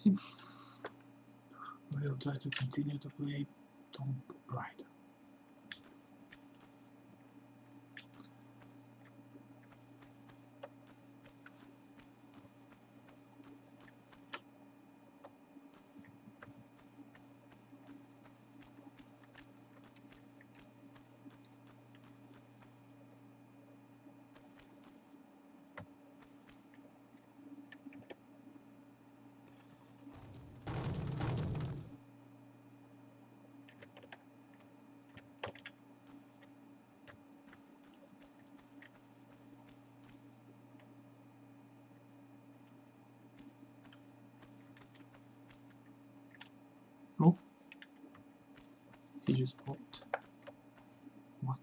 game. We'll try to continue to play Tomb Raider. Oh, he just popped. What?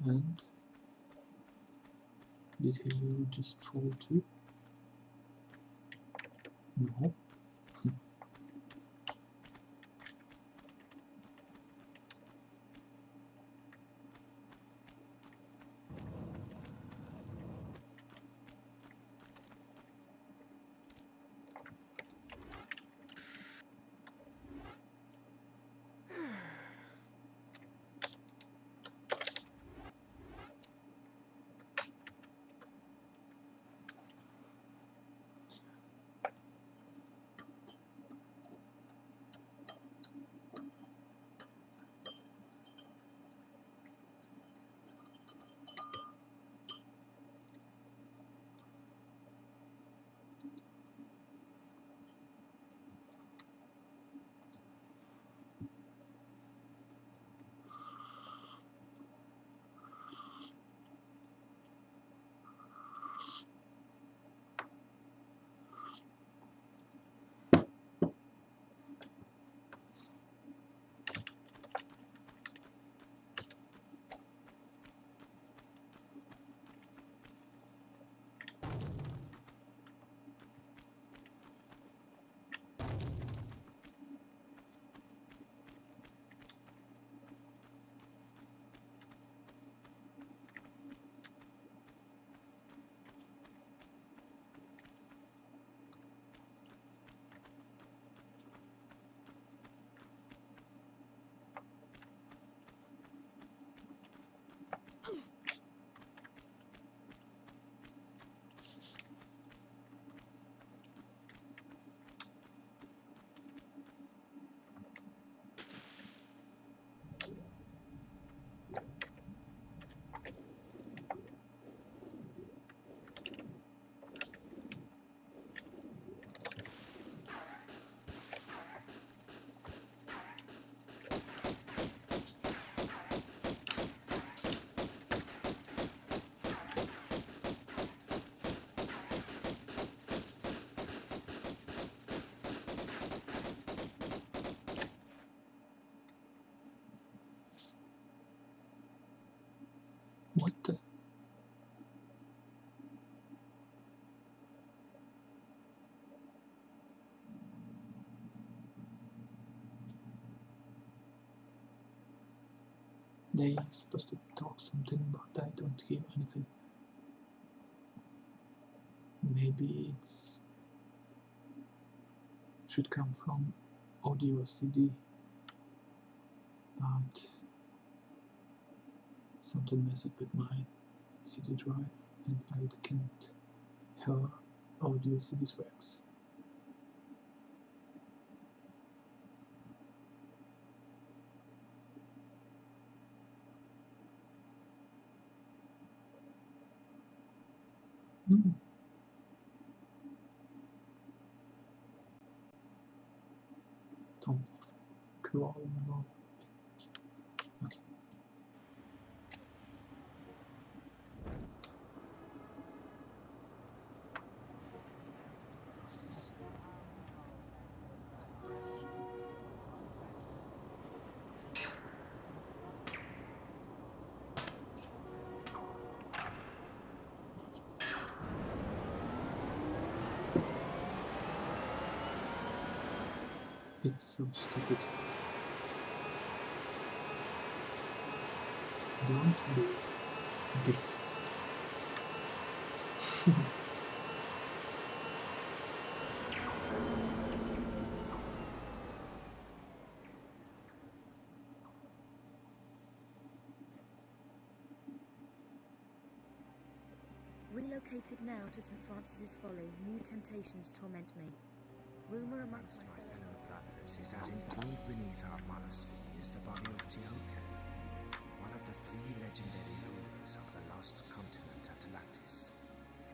And did he just fall too? No. What the? They're supposed to talk something, but I don't hear anything. Maybe it's should come from audio CD, but something messed up with my CD drive and I can't hear audio CD tracks. Tomb of Crawler. Okay. It's so stupid. Don't do this. Relocated now to St. Francis's Folly, new temptations torment me. Rumor amongst my fellow brothers is that entombed beneath our monastery is the body of Teoken, one of the 3 legendary rulers of the lost continent Atlantis,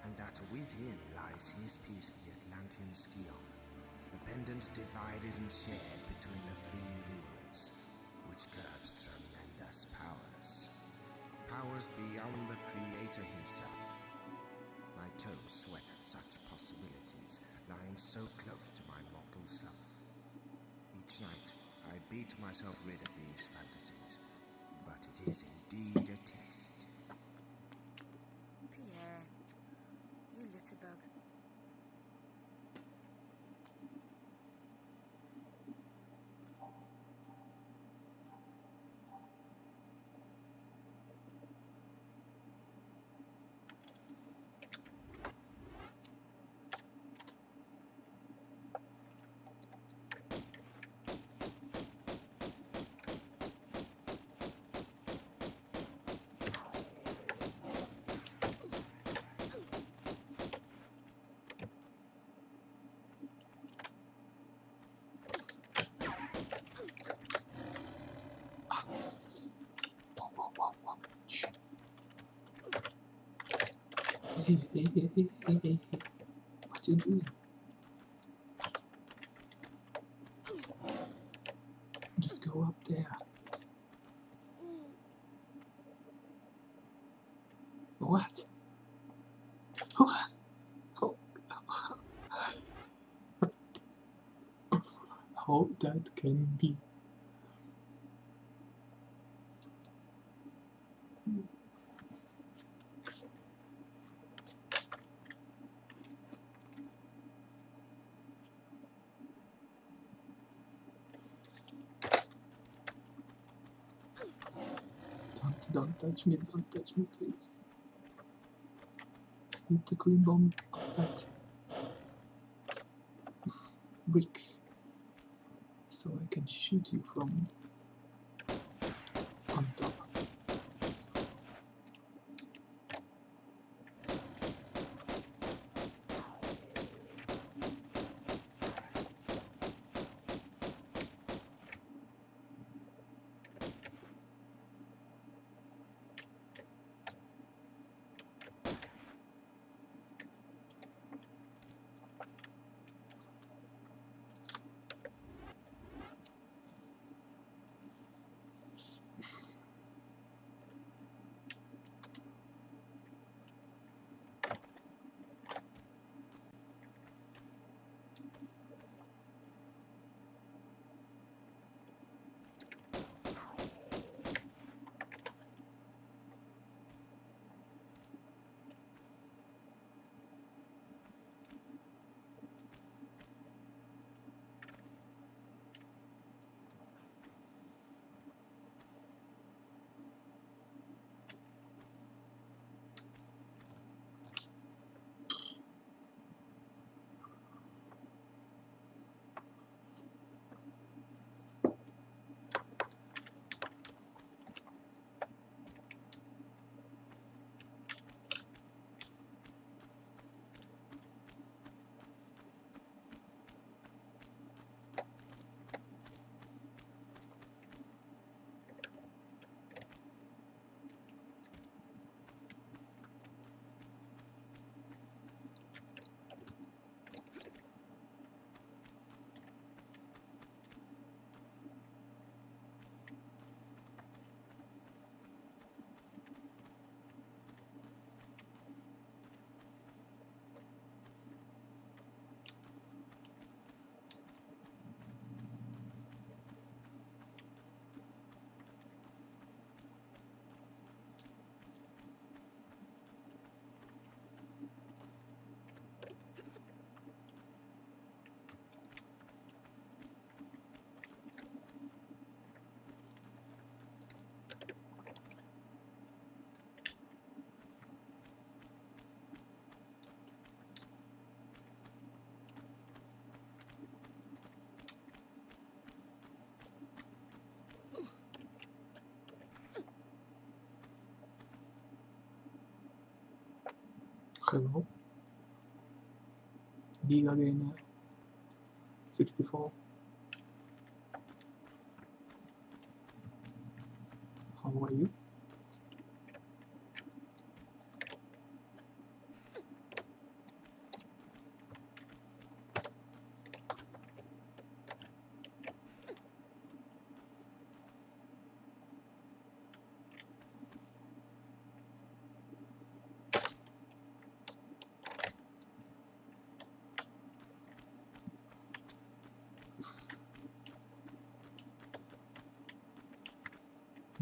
and that with him lies his piece of the Atlantean Scion, the pendant divided and shared between the 3 rulers, which curbs tremendous powers. Powers beyond the Creator himself. My toes sweat at such possibilities, lying so close to my mortal self. Each night, I beat myself rid of these fantasies, but it is indeed a test. Pierre, you litterbug. Hey. What you doing? Just go up there. What? What? Oh. How that can be? Don't touch me, please. I need the clean bomb of that brick so I can shoot you from on top. Hello, Giga Gamer 64. How are you?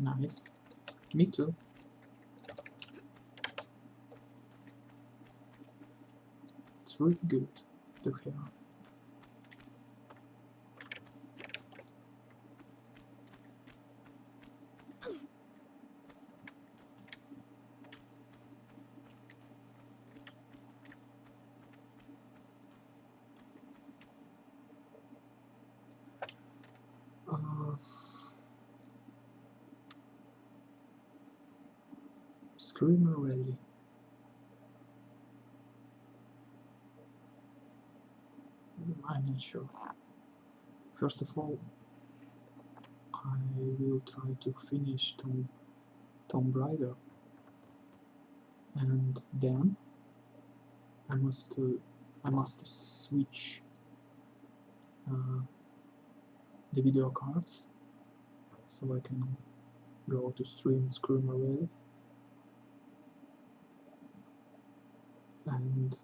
Nice. Me too. It's really good to hear. Screamer Rally. I'm not sure. First of all, I will try to finish Tomb Raider, and then I must switch the video cards so I can go to stream Screamer Rally, and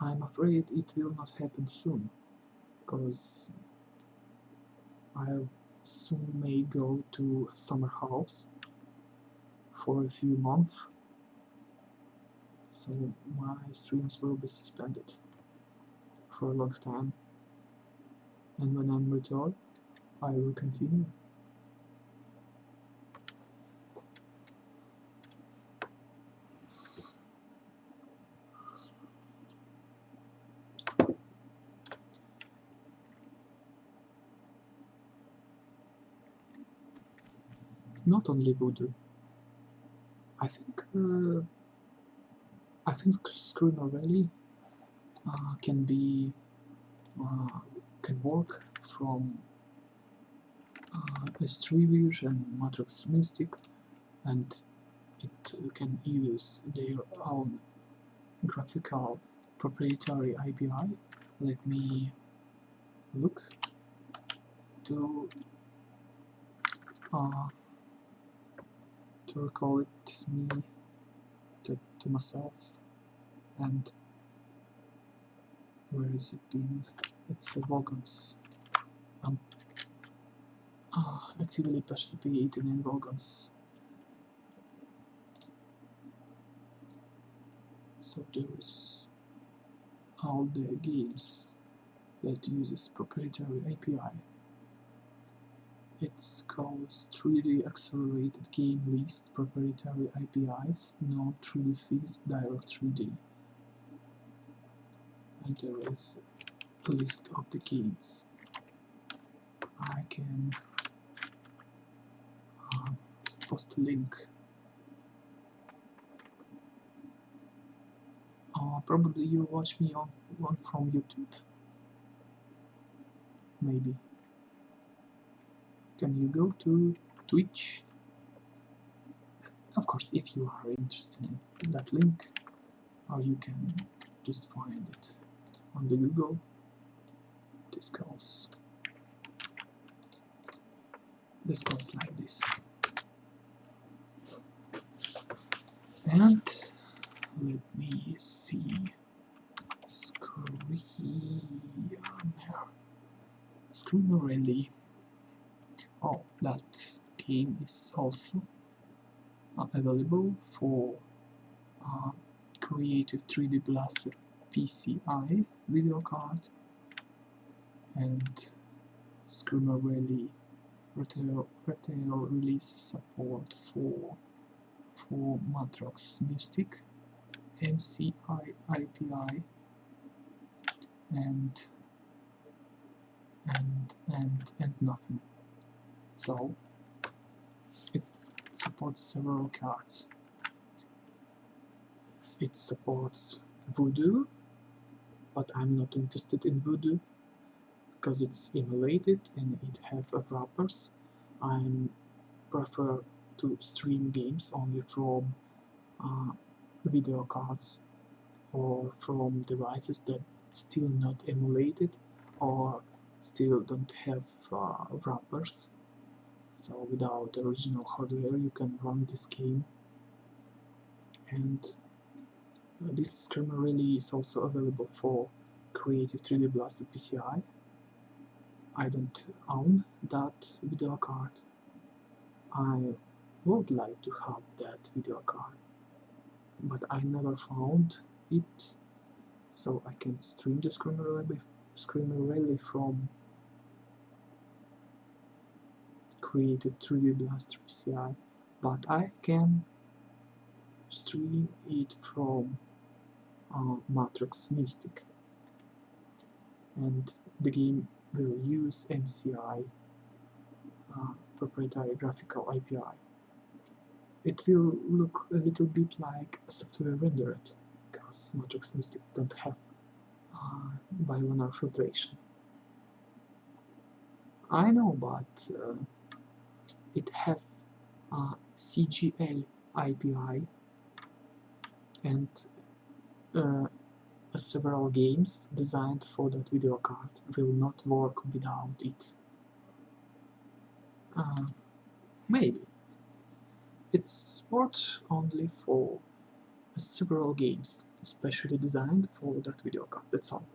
I'm afraid it will not happen soon, because I soon may go to a summer house for a few months, so my streams will be suspended for a long time, and when I'm returned, I will continue. Not only Voodoo. I think Screamer Rally can work from S3 and Matrix Mystic, and it can use their own graphical proprietary API. Let me look to recall it to myself. And where is it been? It's Vogons. Actively participating in Vogons. So there is all the games that uses proprietary API. It's called 3D Accelerated Game List Proprietary APIs, no 3D Fixed Direct 3D. And there is a list of the games. I can post a link. Probably you watch me on one from YouTube. Maybe. Can you go to Twitch? Of course, if you are interested in that link, or you can just find it on the Google. This goes like this. And let me see. Screamer Rally. Oh, that game is also available for Creative 3D Blaster PCI video card, and Screamer Rally retail release support for Matrox Mystic, MCI API, and nothing. So it supports several cards. it supports Voodoo, but I'm not interested in Voodoo because it's emulated and it have wrappers. I prefer to stream games only from video cards or from devices that still not emulated or still don't have wrappers. So without the original hardware you can run this game. And this Screamer Rally is also available for Creative 3D Blaster PCI. I don't own that video card. I would like to have that video card, but I never found it, so I can stream the Screamer Rally from Creative 3D Blaster PCI, but I can stream it from Matrix Mystic, and the game will use MCI proprietary graphical API. It will look a little bit like software rendered, because Matrix Mystic don't have bilinear filtration. I know, but it has CGL API, and several games designed for that video card will not work without it. Maybe. It's worked only for several games, especially designed for that video card, that's all.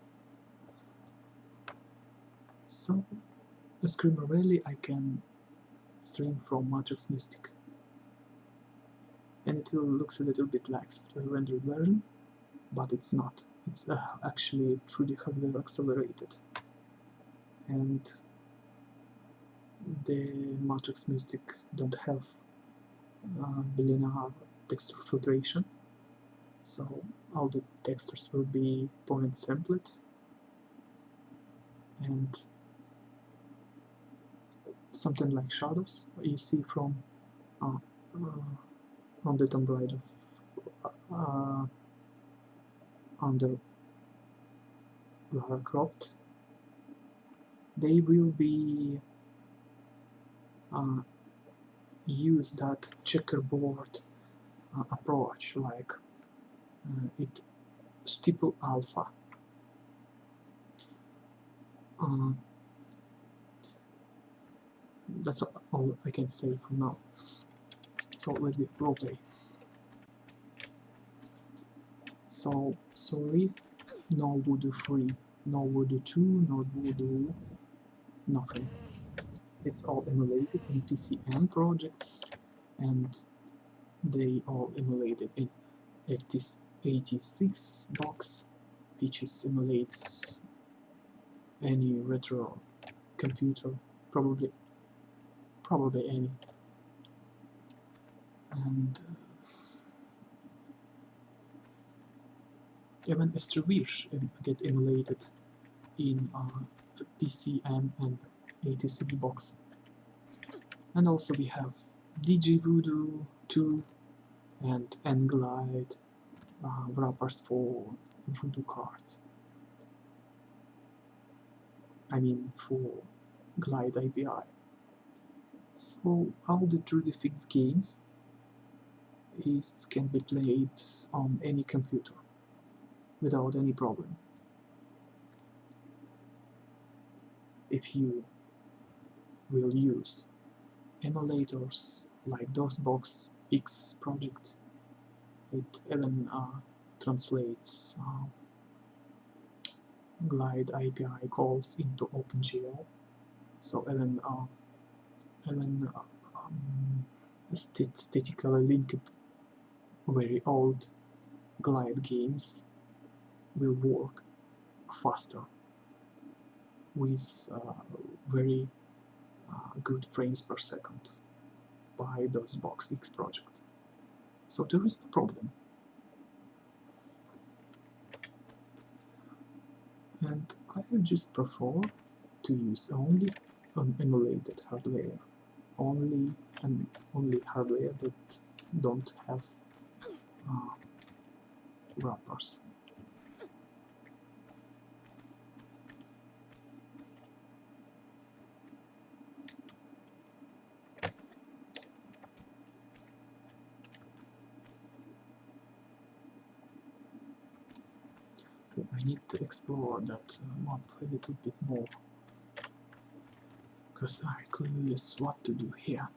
So, the Screamer Rally I can stream from Matrix Mystic. And it will look a little bit like software rendered version, but it's not. It's actually 3D hardware accelerated. And the Matrix Mystic don't have bilinear texture filtration, so all the textures will be point sampled, and something like shadows you see from on the Tomb Raider under Lara Croft. They will be use that checkerboard approach, like it steeple alpha. That's all I can say for now. So let's get roleplay. So sorry, no Voodoo 3, no Voodoo 2, no Voodoo, nothing. It's all emulated in PCM projects, and they all emulated in 86 box, which simulates any retro computer, probably any. And even Astrobir get emulated in PCM and 86 box. And also we have DJ Voodoo 2 and N-Glide wrappers for Voodoo cards. I mean for Glide API. So all the 3D fixed games can be played on any computer without any problem. If you will use emulators like DOSBox X project, it even translates Glide API calls into OpenGL, so even statically linked very old Glide games will work faster with very good frames per second by DOSBox X project. So there is no problem. And I just prefer to use only emulated hardware, only hardware that don't have wrappers. I need to explore that map a little bit more, because I'm clueless what to do here.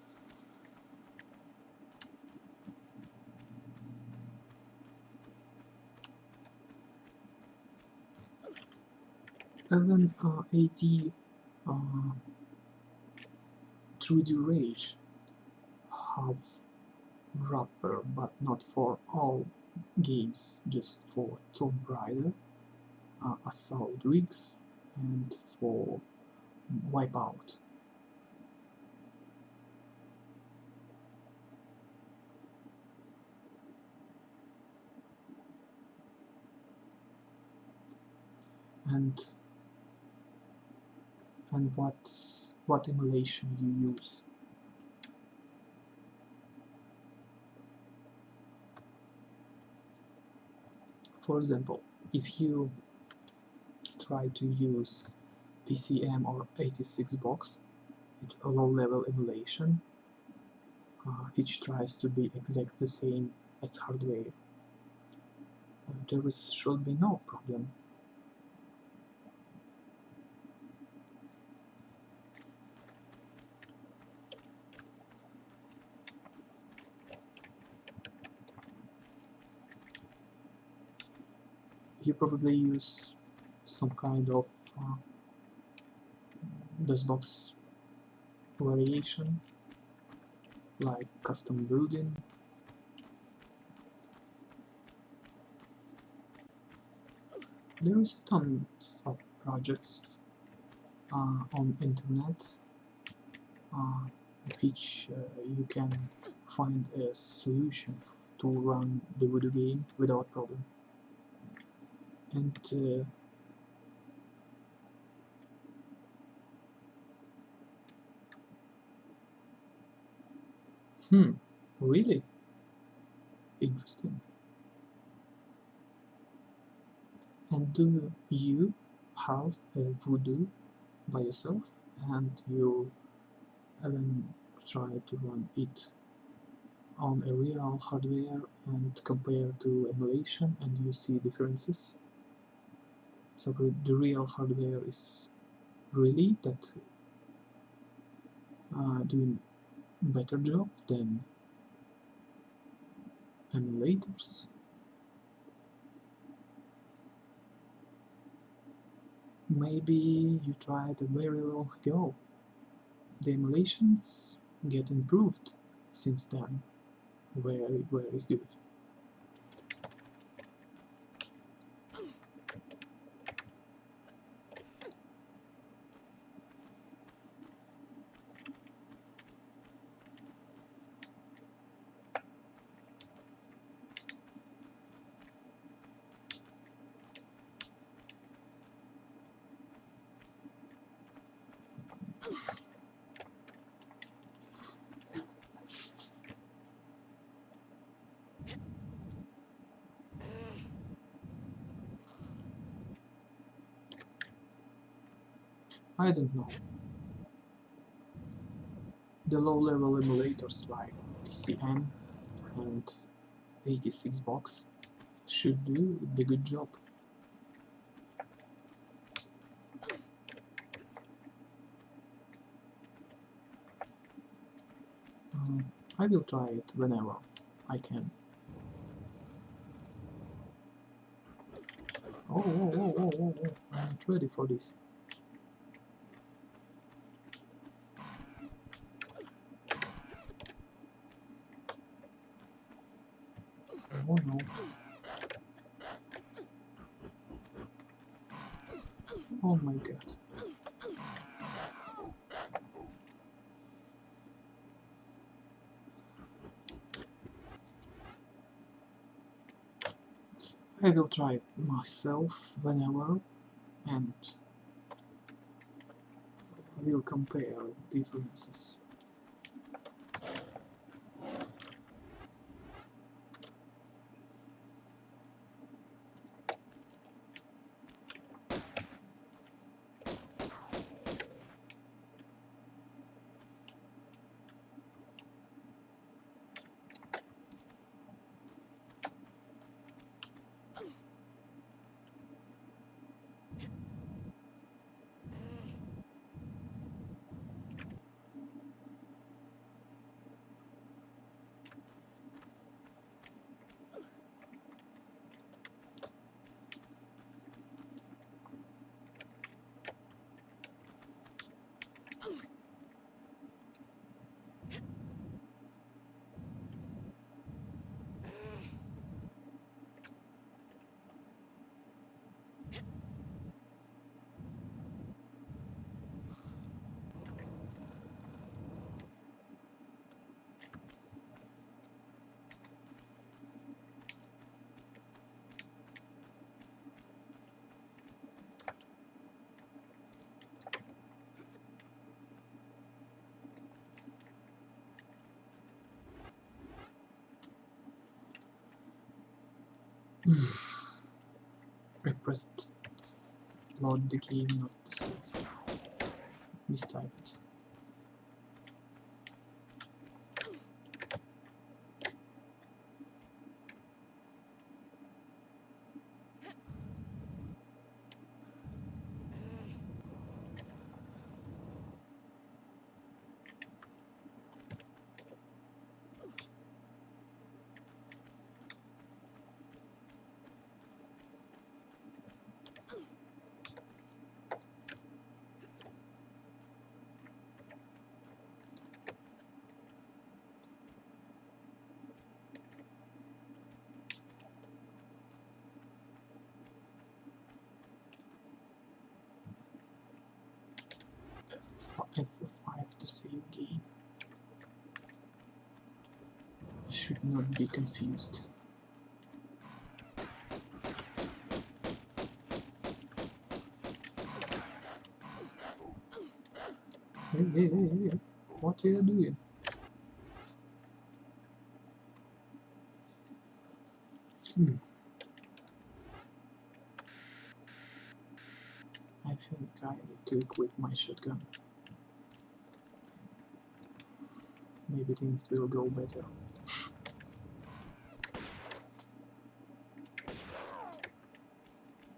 Even 80 3D Rage have wrapper, but not for all games, just for Tomb Raider, Assault Rigs, and for Wipeout. And what emulation you use. For example, if you try to use PCM or 86 box, it's a low-level emulation, which tries to be exactly the same as hardware. There should be no problem. You probably use some kind of DOSBox variation, like custom building. There is tons of projects on internet which you can find a solution to run the video game without problem. And really interesting. And do you have a Voodoo by yourself, and you even try to run it on a real hardware and compare to emulation, and you see differences? So the real hardware is really that doing better job than emulators? Maybe you tried a very long ago. The emulations get improved since then. Very, very good. I don't know. The low-level emulators like PCM and 86 box should do the good job. I will try it whenever I can. Oh, I'm not ready for this. Oh no. Oh my god. I will try it myself whenever, and I will compare differences. I pressed load the game, not the save. Mistyped. F5 to save game. I should not be confused. Hey, what are you doing? I think I need to equip my shotgun. Maybe things will go better.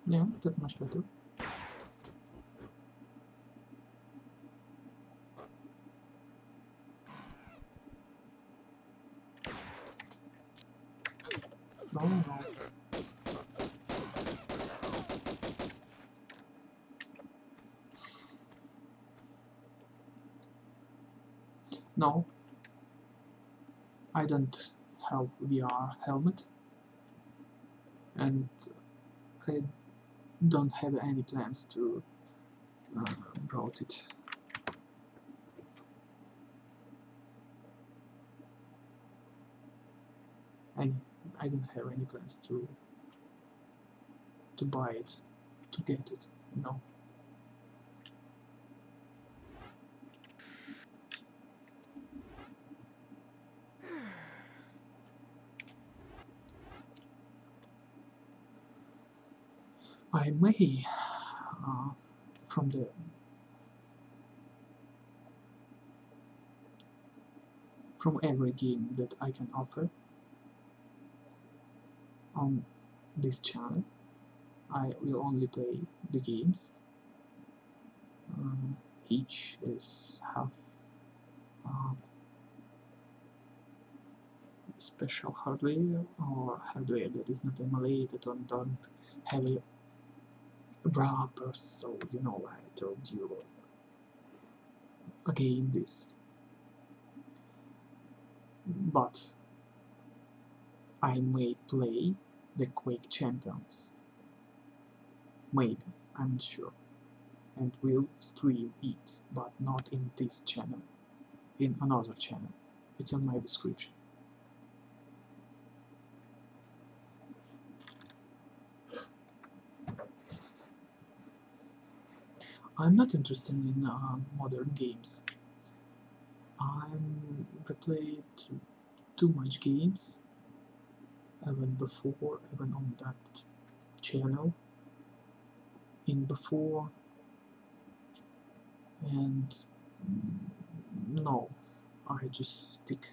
Yeah, that much better. No. No. I don't have VR helmet. And I don't have any plans to brought it. I don't have any plans to buy it, to get it, no. I may, from every game that I can offer on this channel, I will only play the games. Each is have special hardware or hardware that is not emulated or don't have a wrapper, so you know I told you again this. But I may play the Quake Champions. Maybe, I'm not sure. And will stream it, but not in this channel. In another channel. It's on my description. I'm not interested in modern games. I'm replayed too much games, even before, even on that channel, in before, and no, I just stick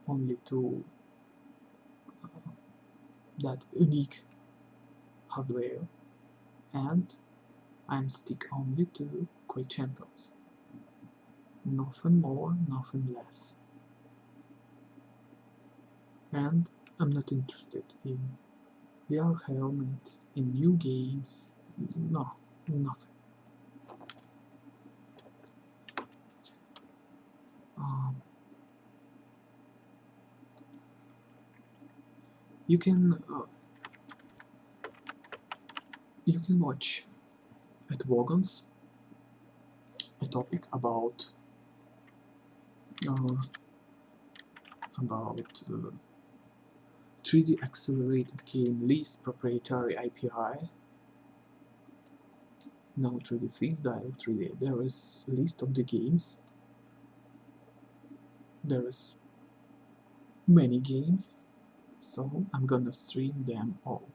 only to that unique hardware, and I'm stick only to Quake Champions. Nothing more, nothing less. And I'm not interested in VR helmet, in new games, no, nothing. You can watch at Wagons a topic about 3D accelerated game least proprietary API. No 3D fixed direct 3D. There is a list of the games. There is many games So I'm gonna stream them all.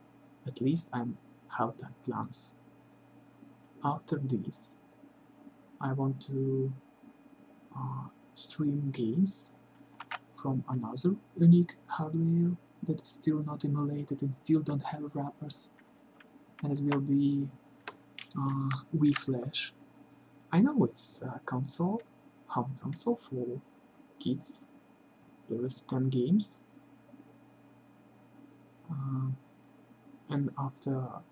At least I have that plans. After this, I want to stream games from another unique hardware that is still not emulated and still don't have wrappers, and it will be Wii Flash. I know it's a console, home console for kids. There is 10 games, and after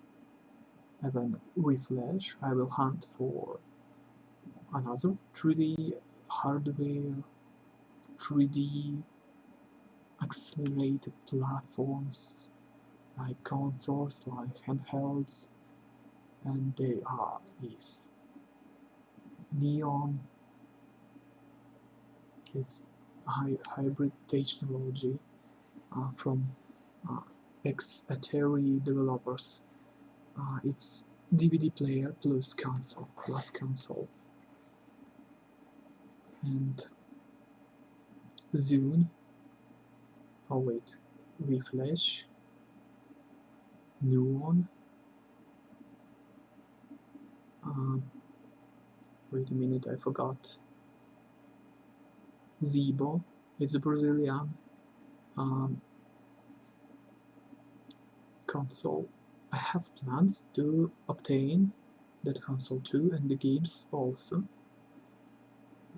having Wii Flash, I will hunt for another 3D hardware, 3D accelerated platforms like consoles, like handhelds, and they are these Neon, this hybrid technology from ex-Atari developers. It's DVD player plus console, and Zune. Oh wait, Reflash, Neon. Wait a minute, I forgot. Zibo is a Brazilian console. I have plans to obtain that console too, and the games also.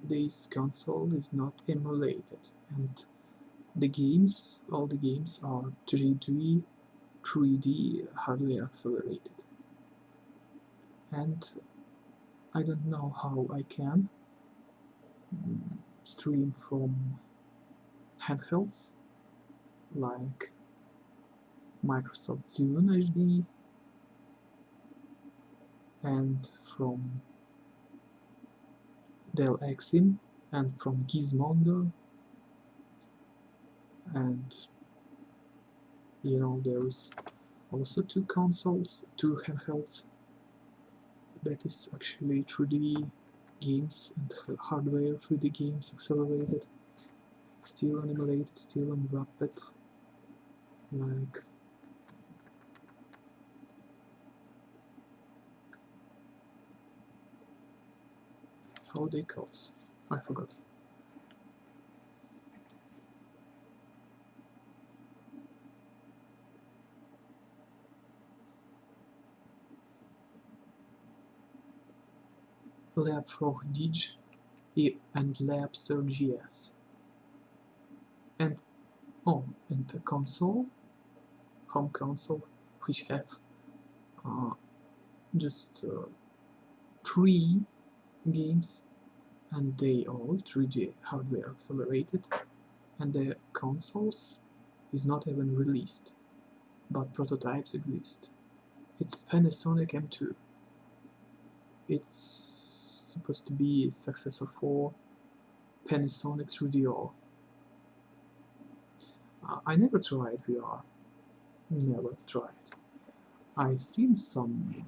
This console is not emulated, and the games, all the games are 3D hardware accelerated. And I don't know how I can stream from handhelds like Microsoft Zune HD and from Dell Exim and from Gizmondo, and you know, there is also two handhelds that is actually 3D games and hardware 3D games accelerated, still emulated, still unwrapped, like how they calls, I forgot. Lab4dig and Labster.js, and and the console, home console, which have just 3 games, and they all 3D hardware accelerated, and the consoles is not even released, but prototypes exist. It's Panasonic M2. It's supposed to be a successor for Panasonic 3DO. I never tried VR. Never tried. I seen some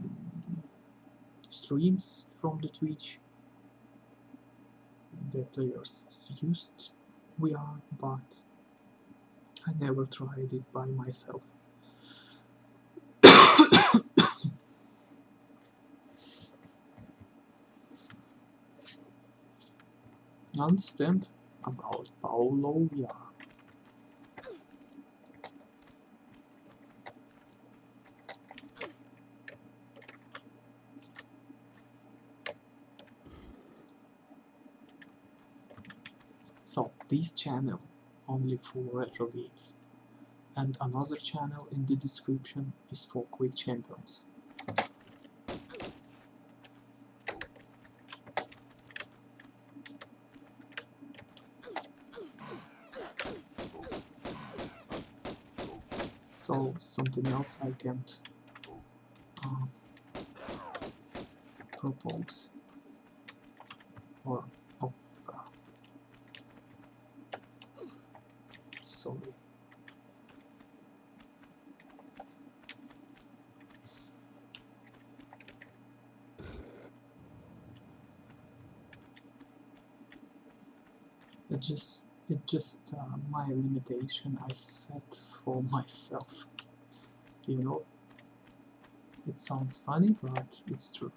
streams from the Twitch. The players used VR, but I never tried it by myself. Understand about Paulo VR. So this channel only for retro games, and another channel in the description is for quick champions. So something else I can't propose or offer. Sorry. Let's just It's just my limitation I set for myself. You know, it sounds funny, but it's true.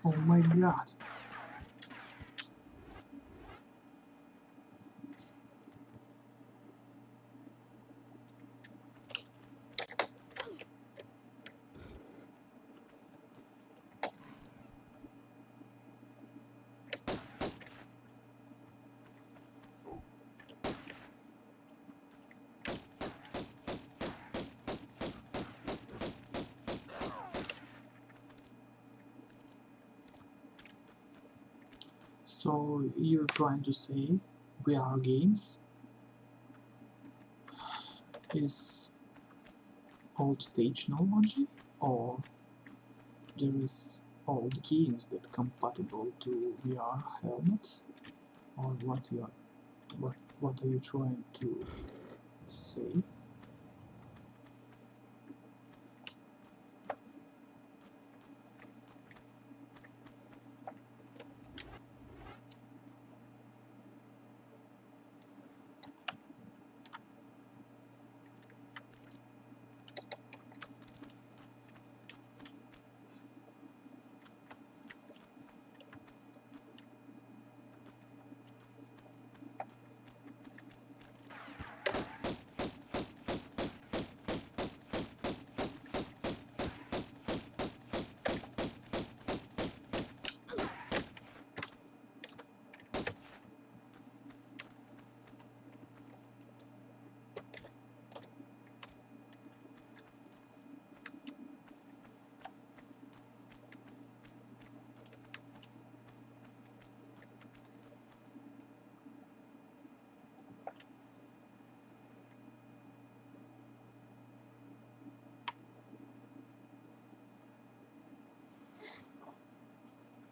Oh my god! So you're trying to say VR games is old technology, or there is old games that compatible to VR helmets, or what are you trying to say?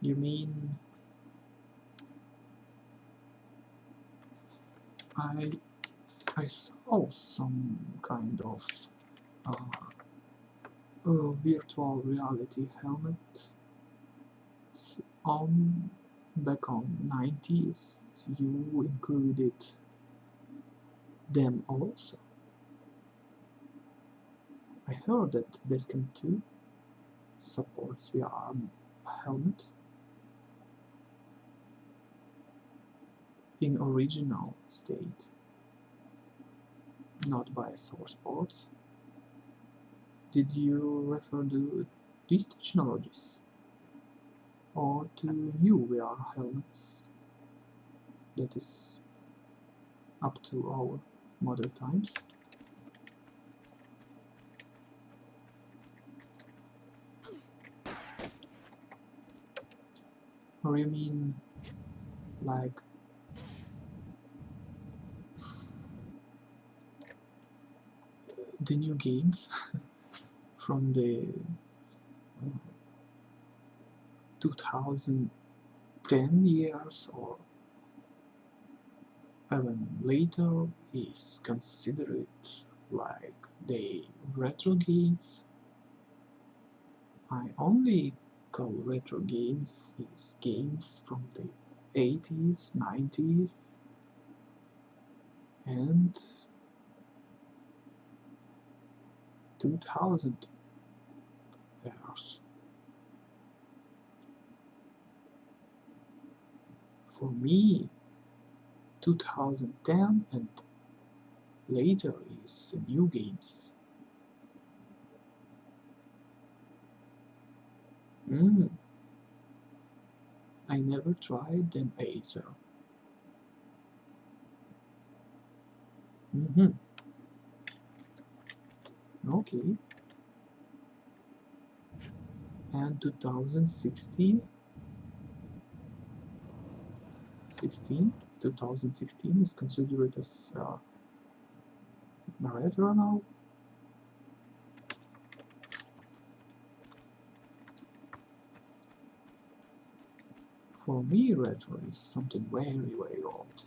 You mean I saw some kind of virtual reality helmet back on 90s. You included them also. I heard that Descent 2 supports VR helmet in original state, not by source ports. Did you refer to these technologies, or to new VR helmets that is up to our modern times? Or you mean like the new games from the 2010 years or even later is considered like the retro games? I only call retro games is games from the 80s, 90s and 2000 years. For me, 2010 and later is new games. I never tried them either. Okay. And 2016 is considered as retro now. For me, retro is something very, very old.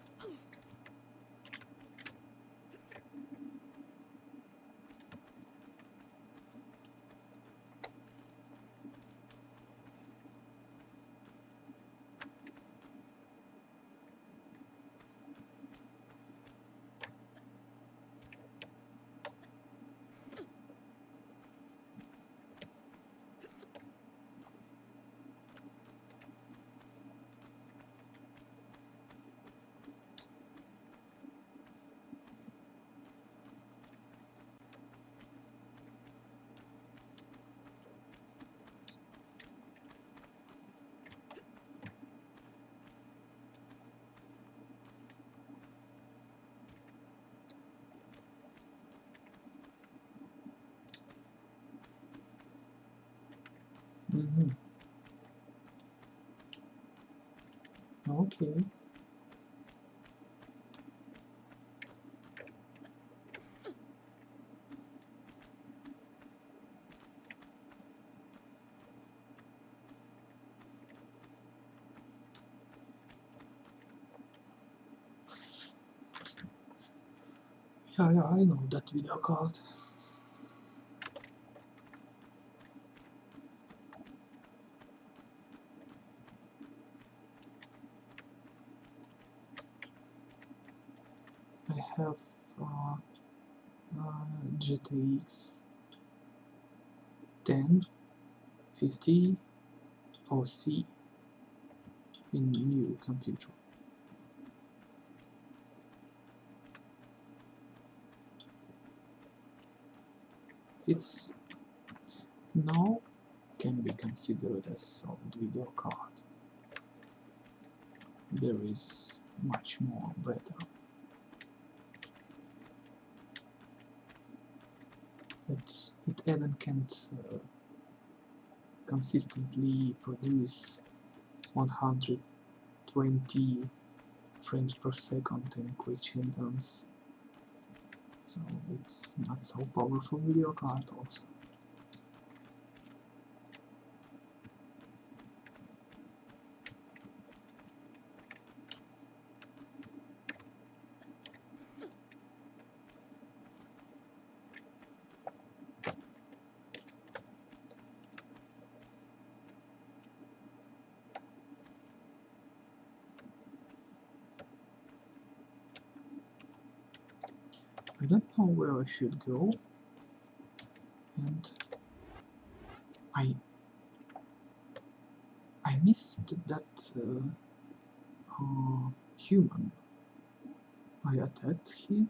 Okay. Yeah, I know that video card. I have GTX 1050 OC in new computer. It's now can be considered as solid video card. There is much more better. But it even can't consistently produce 120 frames per second in quick terms. So it's not so powerful video card also. I don't know where I should go, and I missed that human. I attacked him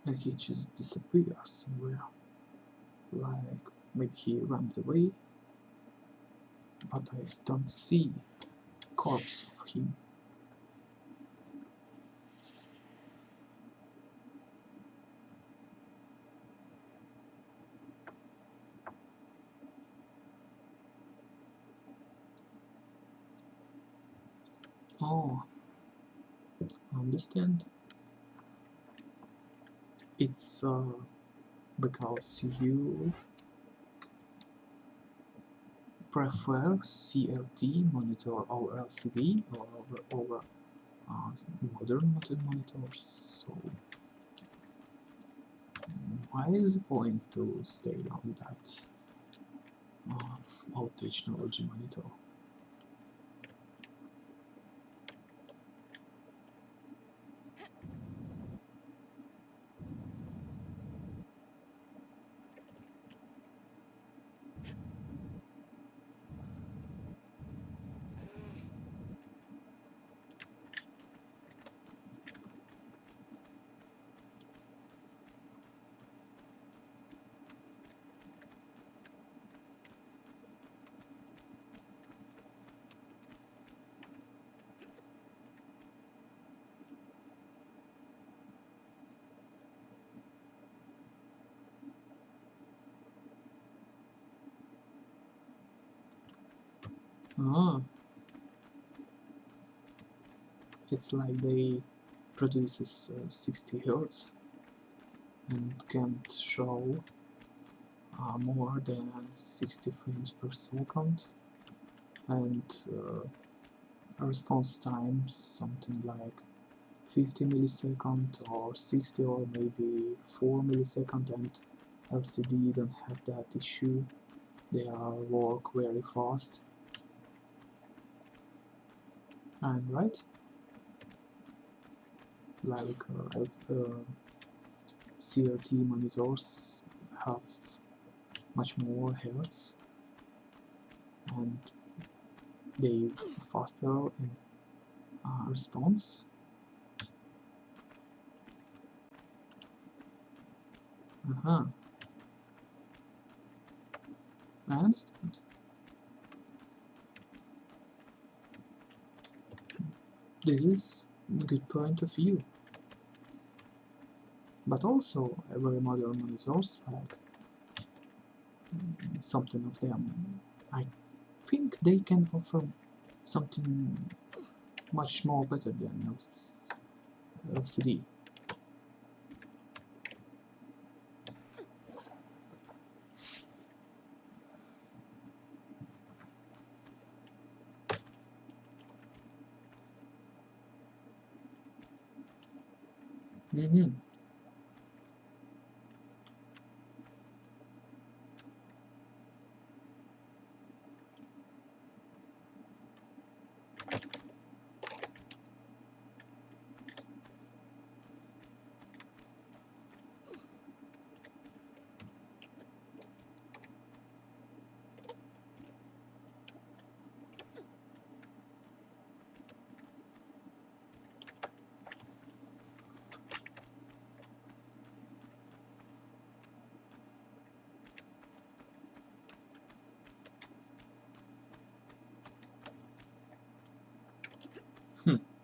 and he just disappears somewhere. Like maybe he ran away, but I don't see corpse of him. Oh, I understand. It's because you prefer CRT monitor over LCD or over modern monitors. So why is the point to stay on that old technology monitor? Ah, it's like they produces 60 Hz and can't show more than 60 frames per second, and response time, something like 50 milliseconds or 60 or maybe 4 milliseconds, and LCD don't have that issue. They are work very fast. And right, like CRT monitors have much more hertz and they faster in response. I understand. This is a good point of view. But also, very modern monitors, like something of them, I think they can offer something much more better than LCD.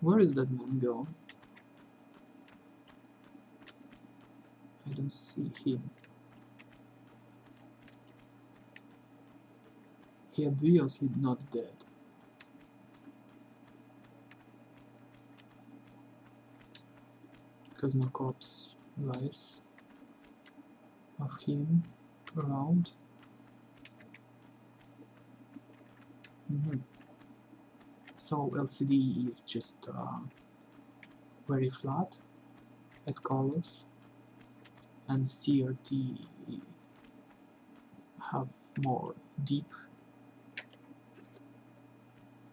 Where is that man gone? I don't see him. He obviously not dead. Because no corpse lies of him around. So LCD is just very flat at colors, and CRT have more deep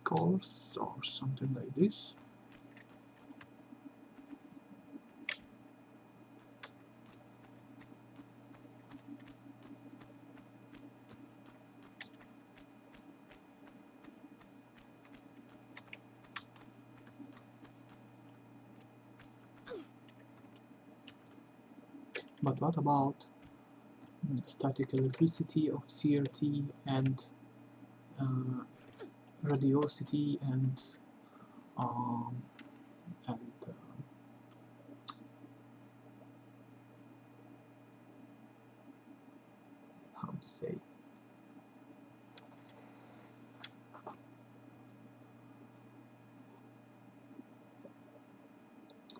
colors or something like this. But what about static electricity of CRT and radiosity and how to say,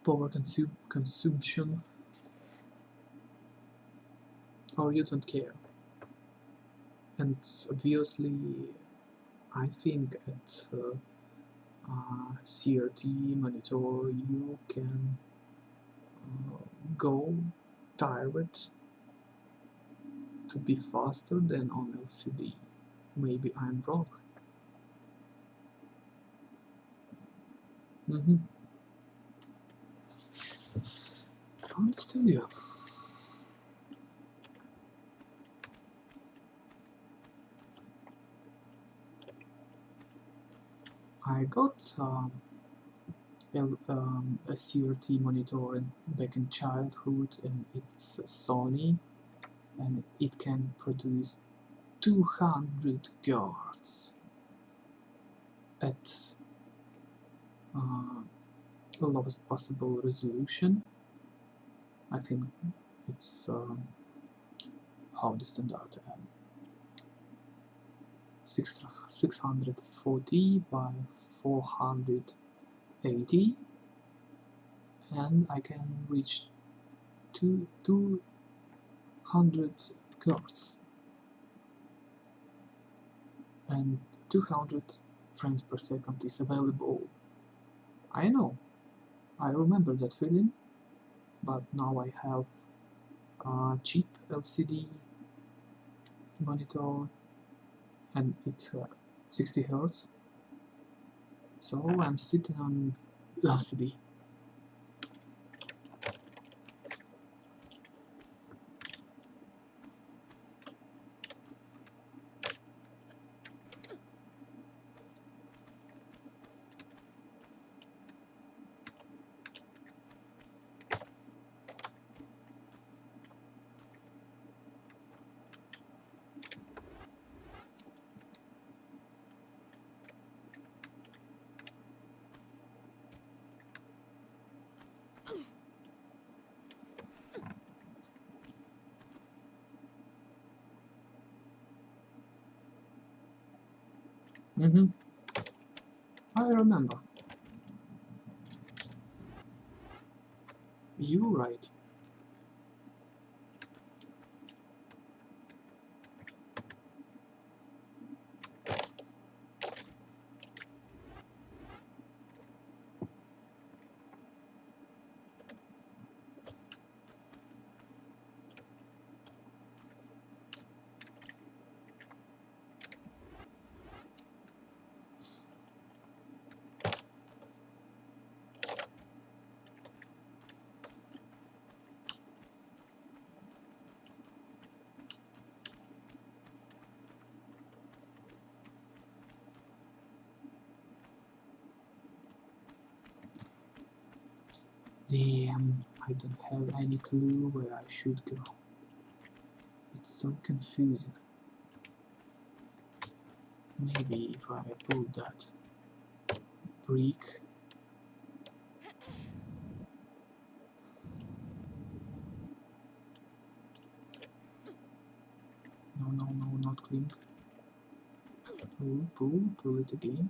power consumption, or you don't care? And obviously I think at CRT monitor you can go direct to be faster than on LCD. Maybe I'm wrong. I understand you. I got a CRT monitor back in childhood, and it's Sony, and it can produce 200 Hz at the lowest possible resolution. I think it's how the standard 640 by 480, and I can reach 200 Hz and 200 frames per second is available. I know, I remember that feeling, but now I have a cheap LCD monitor and it's 60 Hz, so I'm sitting on LCD. I remember. You're right. Damn, I don't have any clue where I should go. It's so confusing. Maybe if I pull that brick. No, not clink. Pull it again.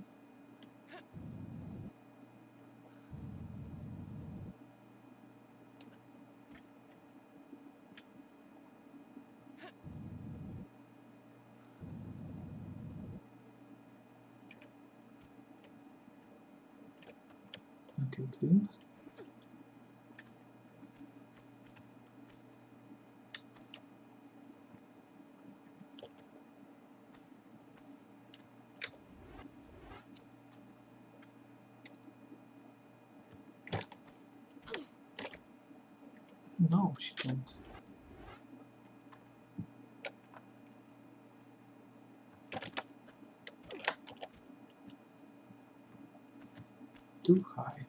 Okay, clink. No, she can't. Too high.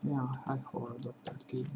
Yeah, I heard of that game.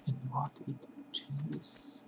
And what it changes.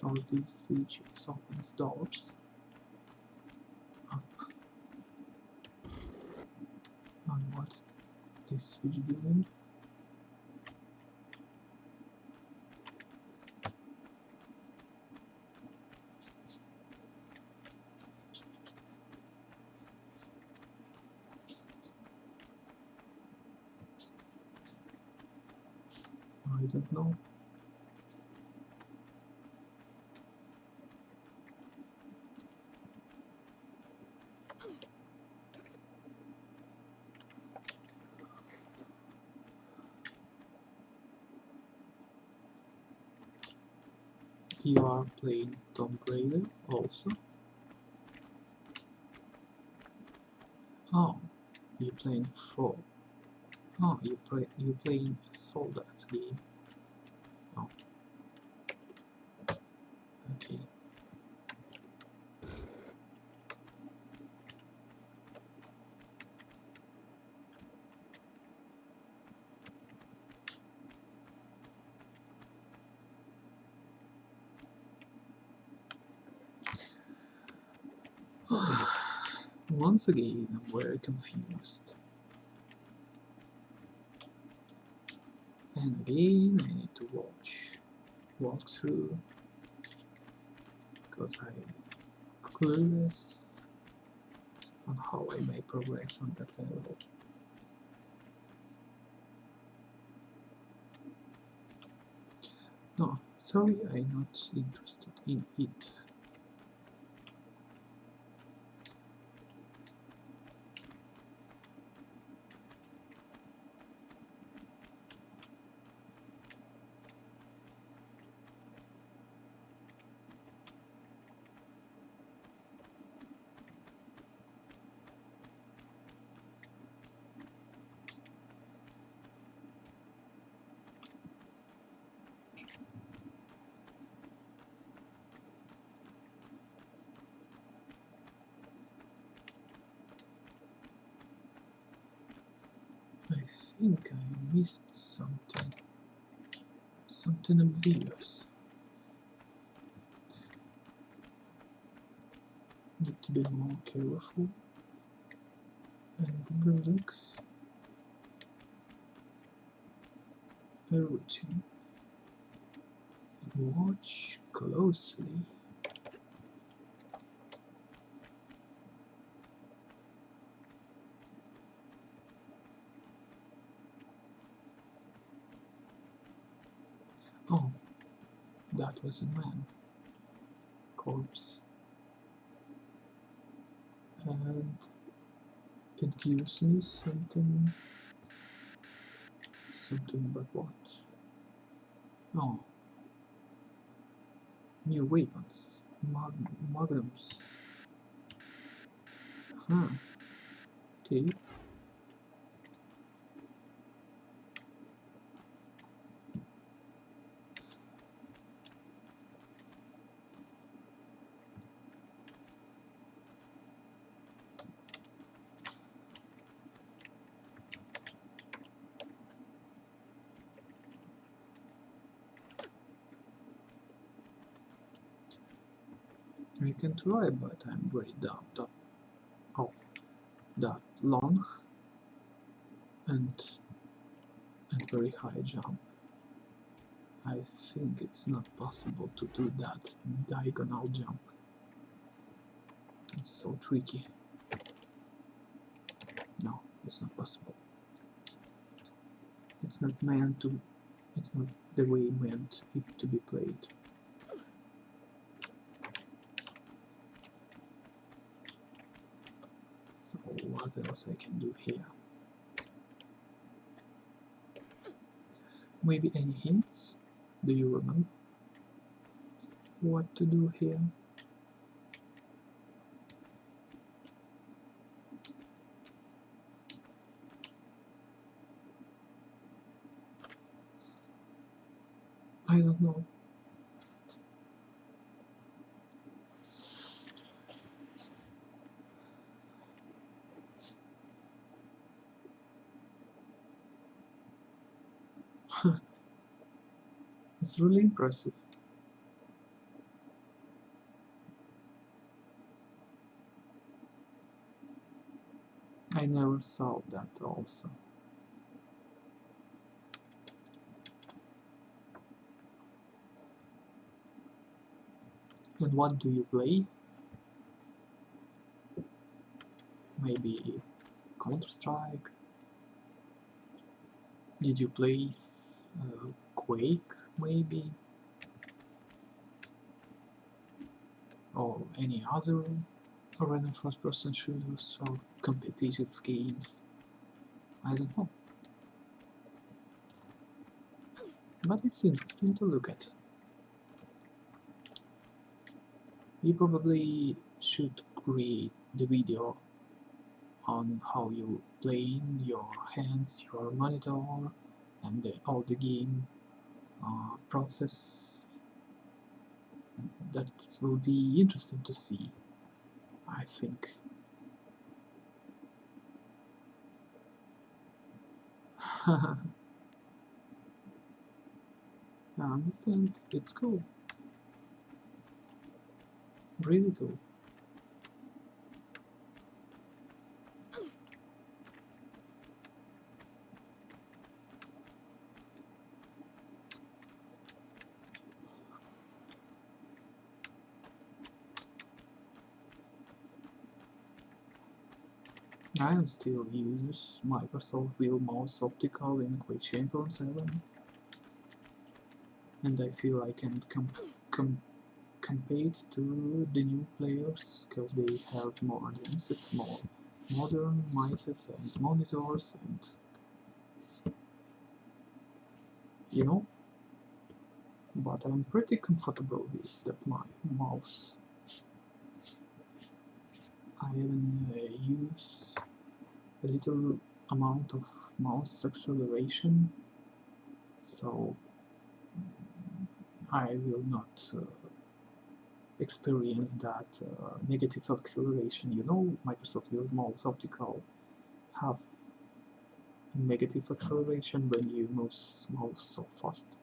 So this switch opens doors up. And what this switch doing? I don't know. You are playing Tomb Raider also? Oh, you playing for? Oh, you playing a Soldat game? Oh, okay. Once again, I'm very confused. And again, I need to walk through, because I'm clueless on how I may progress on that level. No, sorry, I'm not interested in it. I think I missed something obvious. Need to be more careful and look everything. Watch closely. Oh, that was a man. Corpse. And it gives me something but what? Oh, new weapons. Magnums. Huh. Okay. I can try, but I'm very doubt of that long and very high jump. I think it's not possible to do that diagonal jump. It's so tricky. No, it's not possible. It's not meant to. It's not the way meant it to be played. So what else I can do here? Maybe any hints? Do you remember what to do here? I don't know. It's really impressive. I never saw that also. And what do you play? Maybe Counter-Strike? Did you play Quake, maybe? Or any other arena first-person shooters or competitive games? I don't know. But it's interesting to look at. You probably should create the video on how you play in your hands, your monitor, and all the game process. That will be interesting to see, I think. I understand, it's cool. Really cool. I am still uses Microsoft Wheel Mouse Optical in Quake Champion 7, and I feel I can compete to the new players because they have more advanced, more modern mice and monitors, and you know. But I'm pretty comfortable with that my mouse. I even use a little amount of mouse acceleration, so I will not experience that negative acceleration. You know, Microsoft Wheel Mouse Optical have negative acceleration when you move mouse so fast.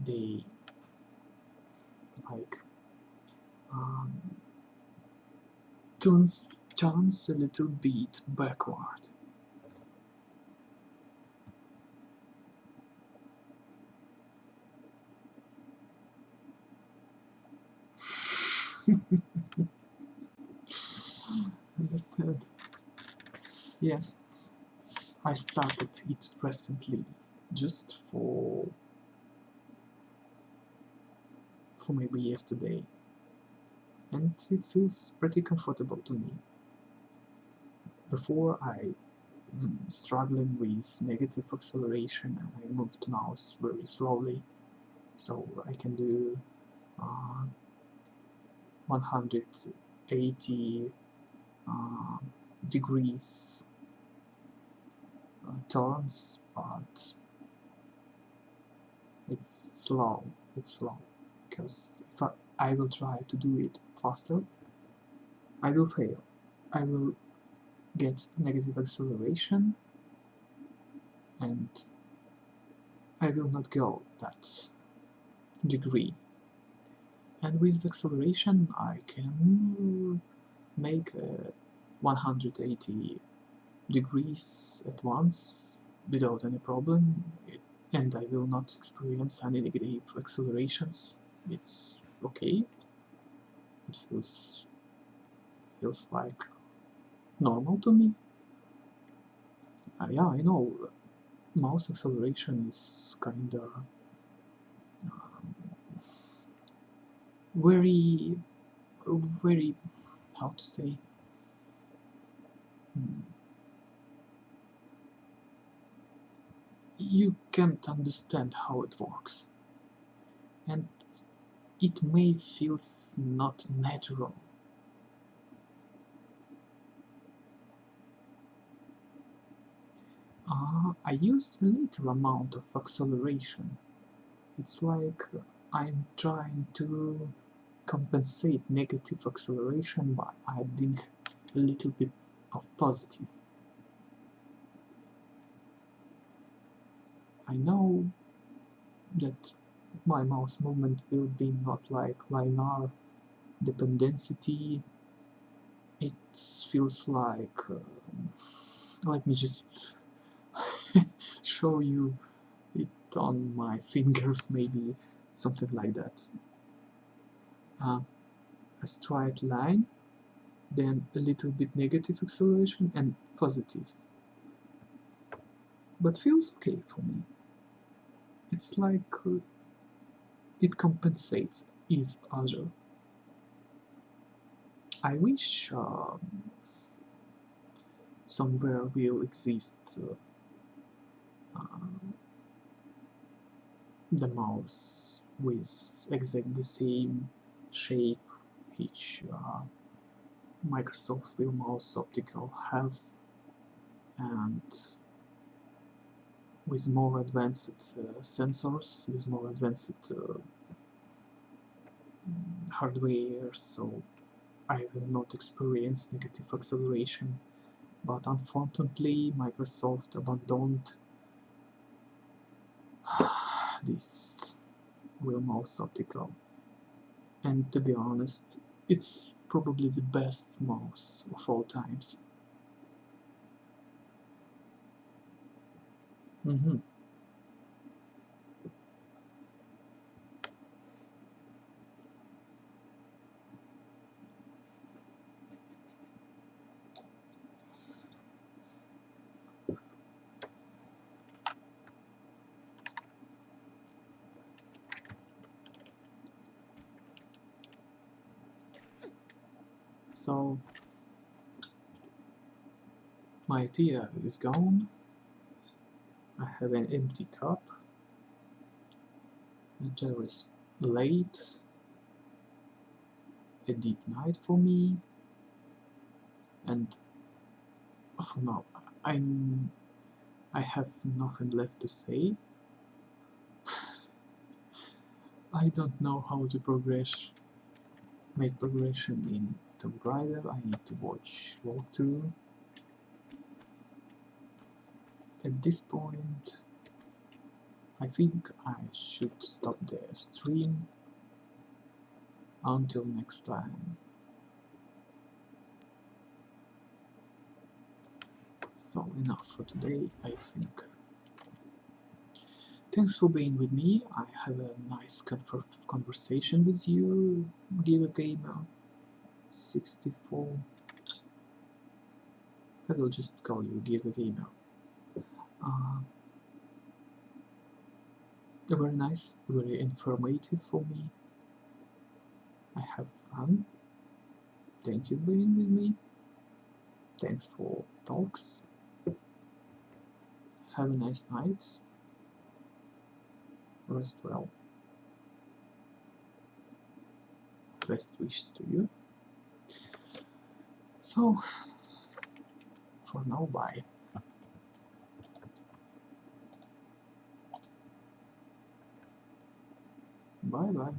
They like turns a little bit backward. Understand? Yes, I started it recently, just for maybe yesterday, and it feels pretty comfortable to me. Before I struggling with negative acceleration, and I moved mouse very slowly, so I can do 180 degrees turns, but it's slow, because if I will try to do it faster, I will fail. I will get negative acceleration and I will not go that degree. And with acceleration I can make 180 degrees at once without any problem, and I will not experience any negative accelerations. It's okay. It feels like normal to me. Yeah, I know mouse acceleration is kinda very, how to say, you can't understand how it works, and it may feel not natural. I use a little amount of acceleration. It's like I'm trying to compensate negative acceleration by adding a little bit of positive. I know that my mouse movement will be not like linear, the density it feels like let me just show you it on my fingers, maybe something like that. A straight line, then a little bit negative acceleration and positive, but feels okay for me. It's like it compensates each other. I wish somewhere will exist the mouse with exactly the same shape which Microsoft will mouse optical have, and with more advanced sensors, with more advanced hardware, so I will not experience negative acceleration. But unfortunately, Microsoft abandoned this wheel mouse optical, and to be honest, it's probably the best mouse of all times. So my idea is gone. I have an empty cup, and there is late, a deep night for me, and for now I have nothing left to say. I don't know how to make progression in Tomb Raider. I need to watch walkthrough. At this point, I think I should stop the stream. Until next time. So enough for today, I think. Thanks for being with me. I have a nice conversation with you, Giga Gamer 64. I will just call you Giga Gamer. Very nice, very informative for me. I have fun. Thank you for being with me. Thanks for talks. Have a nice night. Rest well. Best wishes to you. So, for now, bye. Bye bye.